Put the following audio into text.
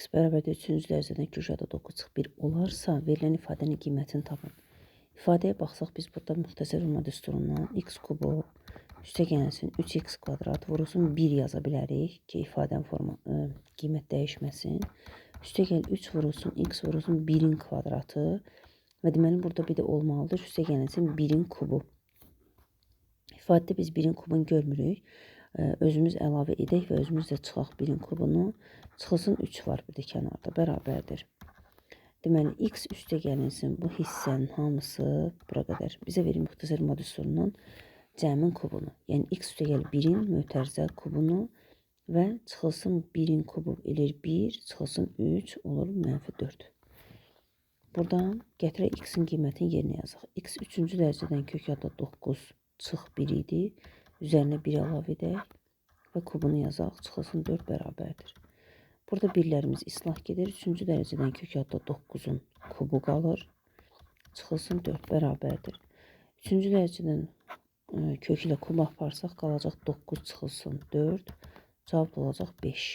x bərabərdir 3-cü dərəcədən kök adı 9 çıx 1 olarsa, verilən ifadənin qiymətini tapın. İfadəyə baxsaq, biz burada müxtəsər vurma düsturundan x kubu üstəgəlsin 3x kvadrat vurulsun 1 yaza bilərik ki, ifadənin qiymət dəyişməsin. Üstəgəl 3 vurulsun x vurulsun 1-in kvadratı və deməli burada bir də olmalıdır. Üstəgəlsin 1-in kubu. İfadədə biz 1-in kubunu görmürük. Özümüz əlavə edək və özümüz də çıxaq 1-in kubunu. Çıxılsın 3 var bir də kənarda bərabərdir. Deməli, x üstəgəlinsin bu hissənin hamısı bura qədər. Bizə verir müxtəsər vurma düsturundan cəmin kubunu. Yəni, x üstəgəl 1-in mötərizə kubunu və çıxılsın 1-in kubu eləyir 1, çıxılsın 3 olur -4. Buradan gətirək x-in qiymətini yerinə yazaq. X 3-cü dərəcədən kök adı 9 çıx 1 idi. Üzərinə 1 əlavə edək və kubunu yazaq. Çıxılsın 4 bərabərdir. Burada birlərimiz islah gedir. 3-cü dərəcədən kök adı 9-un kubu qalır. Çıxılsın 4 bərabərdir. 3-cü dərəcədən kök ilə kubu aparsaq qalacaq 9 çıxılsın 4. Cavab olacaq 5.